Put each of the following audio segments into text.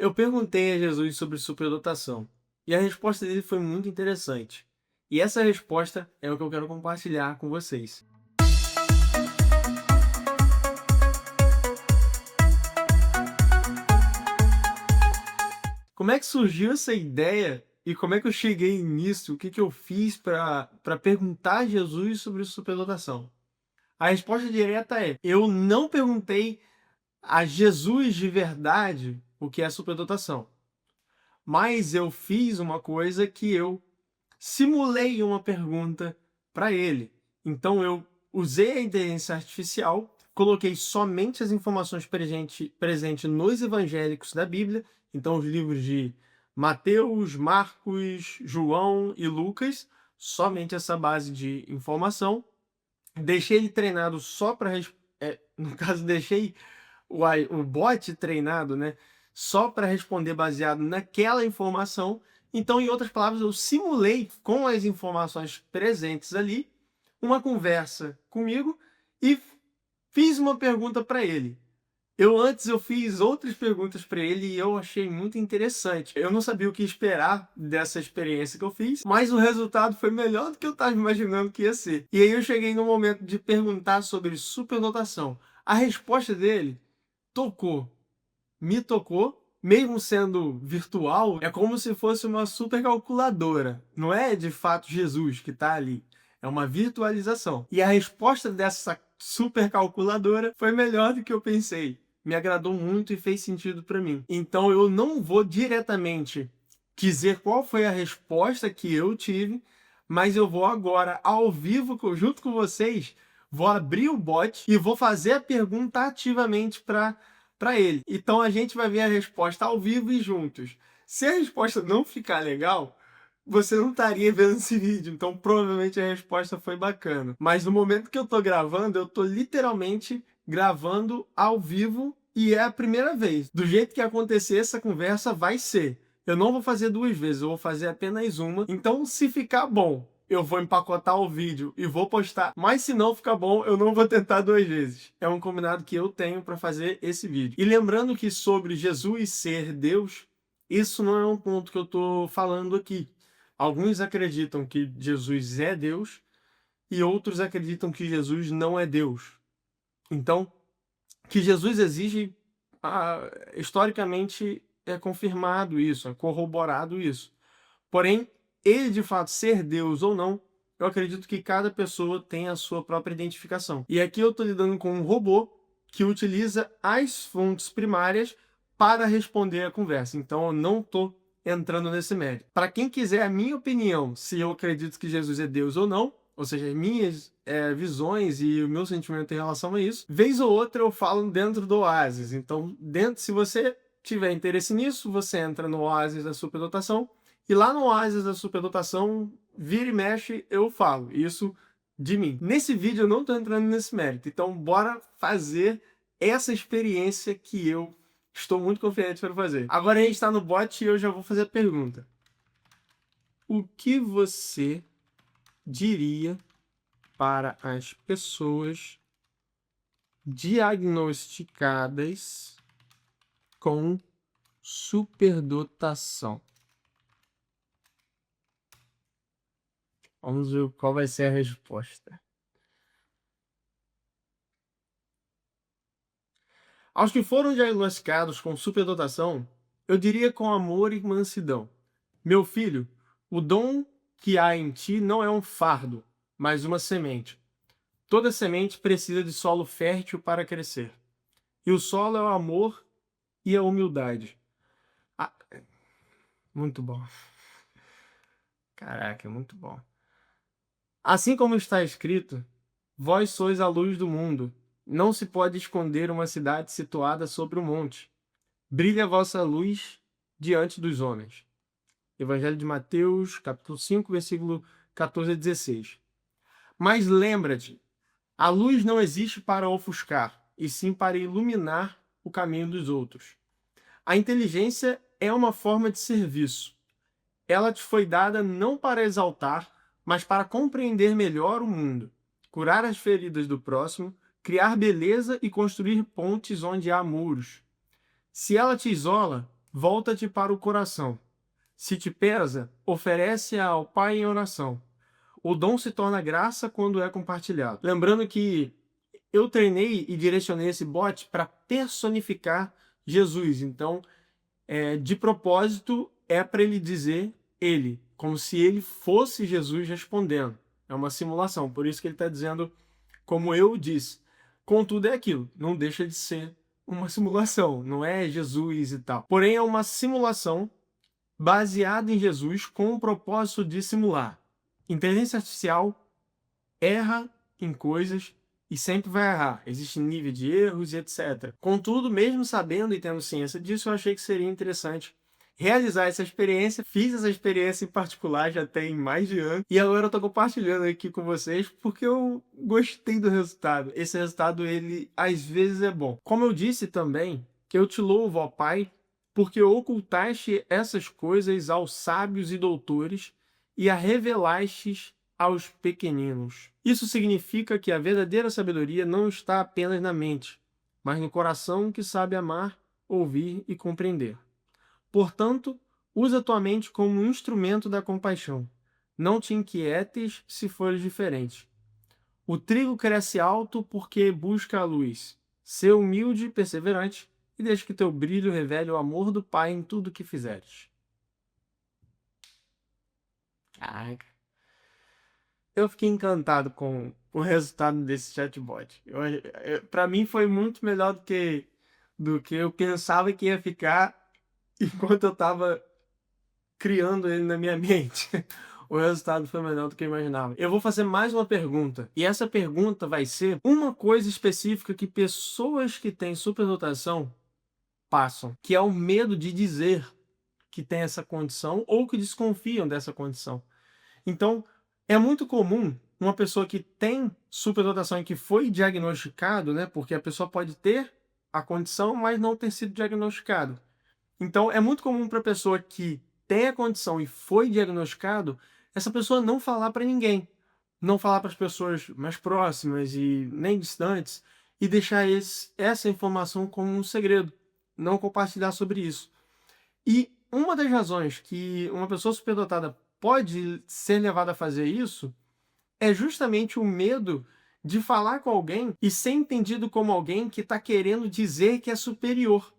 Eu perguntei a Jesus sobre superdotação e a resposta dele foi muito interessante. E essa resposta é o que eu quero compartilhar com vocês. Como é que surgiu essa ideia e como é que eu cheguei nisso? O que que eu fiz para perguntar a Jesus sobre superdotação? A resposta direta é: eu não perguntei a Jesus de verdade o que é superdotação, mas eu fiz uma coisa que eu simulei uma pergunta para ele. Então eu usei a inteligência artificial, coloquei somente as informações presentes nos evangélicos da Bíblia, então os livros de Mateus, Marcos, João e Lucas, somente essa base de informação. Deixei ele treinado só para... no caso, deixei o bot treinado, né, só para responder baseado naquela informação. Então, em outras palavras, eu simulei com as informações presentes ali uma conversa comigo e fiz uma pergunta para ele. Eu fiz outras perguntas para ele e eu achei muito interessante. Eu não sabia o que esperar dessa experiência que eu fiz, mas o resultado foi melhor do que eu estava imaginando que ia ser. E aí eu cheguei no momento de perguntar sobre supernotação. A resposta dele me tocou, mesmo sendo virtual, é como se fosse uma supercalculadora. Não é de fato Jesus que está ali, é uma virtualização. E a resposta dessa supercalculadora foi melhor do que eu pensei. Me agradou muito e fez sentido para mim. Então eu não vou diretamente dizer qual foi a resposta que eu tive, mas eu vou agora, ao vivo, junto com vocês, vou abrir o bot e vou fazer a pergunta ativamente para ele. Então a gente vai ver a resposta ao vivo e juntos. Se a resposta não ficar legal, você não estaria vendo esse vídeo, então provavelmente a resposta foi bacana. Mas no momento que eu tô gravando, eu tô literalmente gravando ao vivo e é a primeira vez. Do jeito que acontecer essa conversa, vai ser. Eu não vou fazer duas vezes, eu vou fazer apenas uma. Então, se ficar bom, eu vou empacotar o vídeo e vou postar. Mas se não ficar bom, eu não vou tentar duas vezes. É um combinado que eu tenho para fazer esse vídeo. E lembrando que sobre Jesus ser Deus, isso não é um ponto que eu tô falando aqui. Alguns acreditam que Jesus é Deus e outros acreditam que Jesus não é Deus. Então, que Jesus exige, historicamente é confirmado isso, é corroborado isso. Porém, ele de fato ser Deus ou não, eu acredito que cada pessoa tem a sua própria identificação. E aqui eu estou lidando com um robô que utiliza as fontes primárias para responder a conversa. Então eu não estou entrando nesse mérito. Para quem quiser a minha opinião, se eu acredito que Jesus é Deus ou não, ou seja, as minhas visões e o meu sentimento em relação a isso, vez ou outra eu falo dentro do Oasis. Então, se você tiver interesse nisso, você entra no Oasis da Superdotação, e lá no Oasis da Superdotação, vira e mexe, eu falo isso de mim. Nesse vídeo eu não estou entrando nesse mérito, então bora fazer essa experiência que eu estou muito confiante para fazer. Agora a gente está no bot e eu já vou fazer a pergunta. O que você diria para as pessoas diagnosticadas com superdotação? Vamos ver qual vai ser a resposta. Aos que foram diagnosticados com superdotação, eu diria com amor e mansidão: meu filho, o dom que há em ti não é um fardo, mas uma semente. Toda semente precisa de solo fértil para crescer. E o solo é o amor e a humildade. Ah, muito bom. Caraca, muito bom. Assim como está escrito, vós sois a luz do mundo. Não se pode esconder uma cidade situada sobre um monte. Brilha a vossa luz diante dos homens. Evangelho de Mateus, capítulo 5, versículo 14 a 16. Mas lembra-te, a luz não existe para ofuscar, e sim para iluminar o caminho dos outros. A inteligência é uma forma de serviço. Ela te foi dada não para exaltar, mas para compreender melhor o mundo, curar as feridas do próximo, criar beleza e construir pontes onde há muros. Se ela te isola, volta-te para o coração. Se te pesa, oferece ao Pai em oração. O dom se torna graça quando é compartilhado. Lembrando que eu treinei e direcionei esse bot para personificar Jesus. Então, de propósito, é para ele dizer ele, como se ele fosse Jesus respondendo. É uma simulação, por isso que ele está dizendo como eu disse. Contudo, é aquilo, não deixa de ser uma simulação, não é Jesus e tal. Porém, é uma simulação baseada em Jesus com o propósito de simular. Inteligência artificial erra em coisas e sempre vai errar. Existe nível de erros e etc. Contudo, mesmo sabendo e tendo ciência disso, eu achei que seria interessante realizar essa experiência. Fiz essa experiência em particular já tem mais de ano e agora eu estou compartilhando aqui com vocês porque eu gostei do resultado. Esse resultado, ele às vezes é bom. Como eu disse também, que eu te louvo, ó Pai, porque ocultaste essas coisas aos sábios e doutores e a revelastes aos pequeninos. Isso significa que a verdadeira sabedoria não está apenas na mente, mas no coração que sabe amar, ouvir e compreender. Portanto, usa tua mente como um instrumento da compaixão. Não te inquietes se fores diferente. O trigo cresce alto porque busca a luz. Sê humilde e perseverante, e deixa que teu brilho revele o amor do Pai em tudo que fizeres. Caraca. Eu fiquei encantado com o resultado desse chatbot. Para mim foi muito melhor do que eu pensava que ia ficar enquanto eu estava criando ele na minha mente. O resultado foi melhor do que eu imaginava. Eu vou fazer mais uma pergunta. E essa pergunta vai ser uma coisa específica que pessoas que têm superdotação passam, que é o medo de dizer que tem essa condição ou que desconfiam dessa condição. Então, é muito comum uma pessoa que tem superdotação e que foi diagnosticado, né? Porque a pessoa pode ter a condição, mas não ter sido diagnosticado. Então, é muito comum para a pessoa que tem a condição e foi diagnosticado, essa pessoa não falar para ninguém, não falar para as pessoas mais próximas e nem distantes, e deixar essa informação como um segredo, não compartilhar sobre isso. E uma das razões que uma pessoa superdotada pode ser levada a fazer isso é justamente o medo de falar com alguém e ser entendido como alguém que está querendo dizer que é superior.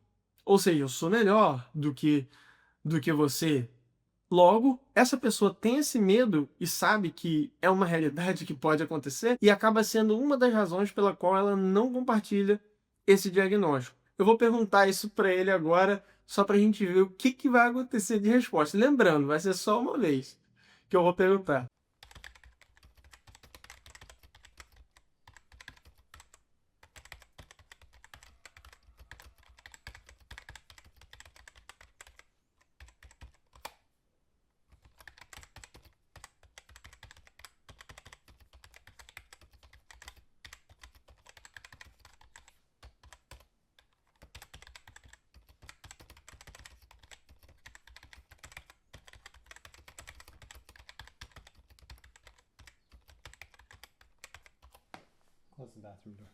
Ou seja, eu sou melhor do que você. Logo, essa pessoa tem esse medo e sabe que é uma realidade que pode acontecer e acaba sendo uma das razões pela qual ela não compartilha esse diagnóstico. Eu vou perguntar isso para ele agora, só para a gente ver o que vai acontecer de resposta. Lembrando, vai ser só uma vez que eu vou perguntar. Close the bathroom door.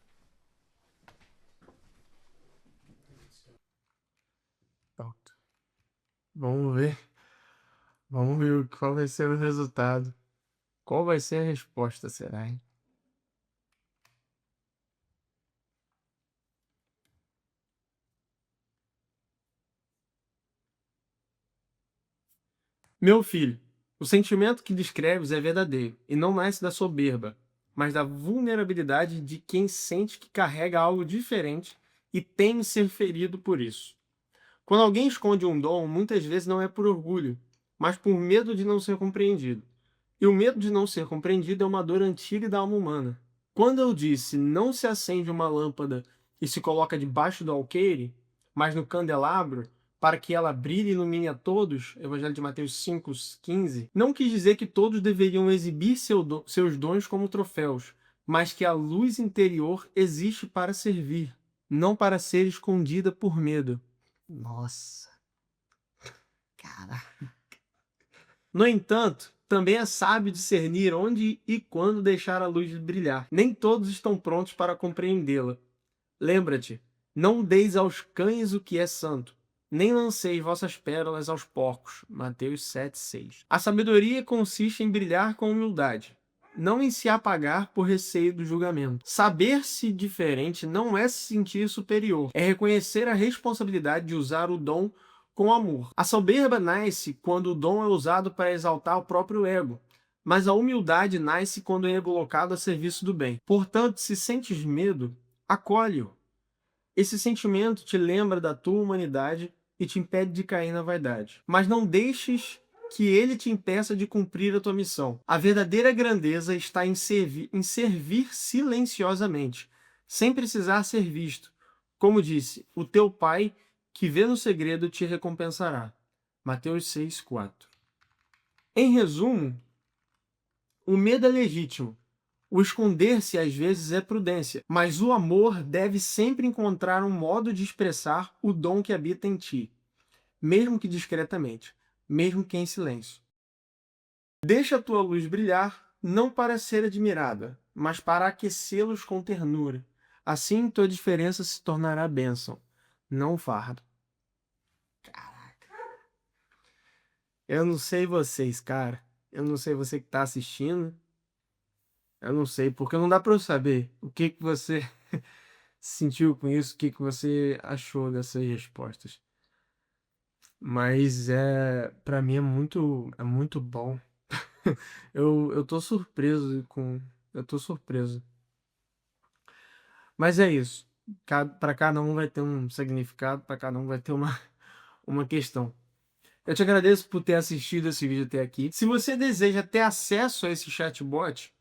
Pronto. Vamos ver. Vamos ver qual vai ser o resultado. Qual vai ser a resposta, será, hein? Meu filho, o sentimento que descreves é verdadeiro e não nasce da soberba, mas da vulnerabilidade de quem sente que carrega algo diferente e teme ser ferido por isso. Quando alguém esconde um dom, muitas vezes não é por orgulho, mas por medo de não ser compreendido. E o medo de não ser compreendido é uma dor antiga da alma humana. Quando eu disse não se acende uma lâmpada e se coloca debaixo do alqueire, mas no candelabro, para que ela brilhe e ilumine a todos, Evangelho de Mateus 5,15, não quis dizer que todos deveriam exibir seus dons como troféus, mas que a luz interior existe para servir, não para ser escondida por medo. Nossa, cara. No entanto, também é sábio discernir onde e quando deixar a luz brilhar. Nem todos estão prontos para compreendê-la. Lembra-te, não deis aos cães o que é santo. nem lanceis vossas pérolas aos porcos. Mateus 7,6. A sabedoria consiste em brilhar com humildade, não em se apagar por receio do julgamento. Saber-se diferente não é se sentir superior, é reconhecer a responsabilidade de usar o dom com amor. A soberba nasce quando o dom é usado para exaltar o próprio ego, mas a humildade nasce quando é colocado a serviço do bem. Portanto, se sentes medo, acolhe-o. Esse sentimento te lembra da tua humanidade e te impede de cair na vaidade. Mas não deixes que ele te impeça de cumprir a tua missão. A verdadeira grandeza está em servir silenciosamente, sem precisar ser visto. Como disse, o teu Pai, que vê no segredo, te recompensará. Mateus 6,4. Em resumo, o medo é legítimo. O esconder-se às vezes é prudência, mas o amor deve sempre encontrar um modo de expressar o dom que habita em ti, mesmo que discretamente, mesmo que em silêncio. Deixa a tua luz brilhar, não para ser admirada, mas para aquecê-los com ternura. Assim tua diferença se tornará bênção, não fardo. Caraca. Eu não sei vocês, cara. Eu não sei você que tá assistindo. Eu não sei, porque não dá pra eu saber o que que você sentiu com isso, o que que você achou dessas respostas. Mas para mim é muito bom. Eu tô surpreso eu tô surpreso. Mas é isso. Para cada um vai ter um significado, para cada um vai ter uma questão. Eu te agradeço por ter assistido esse vídeo até aqui. Se você deseja ter acesso a esse chatbot,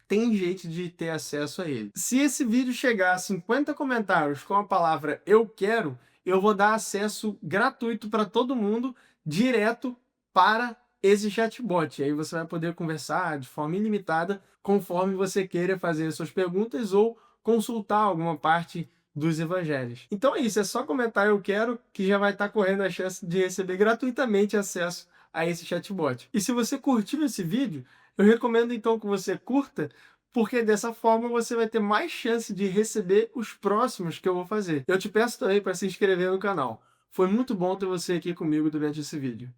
tem jeito de ter acesso a ele. Se esse vídeo chegar a 50 comentários com a palavra "eu quero", eu vou dar acesso gratuito para todo mundo, direto para esse chatbot. E aí você vai poder conversar de forma ilimitada, conforme você queira fazer suas perguntas ou consultar alguma parte dos evangelhos. Então é isso, é só comentar "eu quero", que já vai estar correndo a chance de receber gratuitamente acesso a esse chatbot. E se você curtiu esse vídeo, eu recomendo então que você curta, porque dessa forma você vai ter mais chance de receber os próximos que eu vou fazer. Eu te peço também para se inscrever no canal. Foi muito bom ter você aqui comigo durante esse vídeo.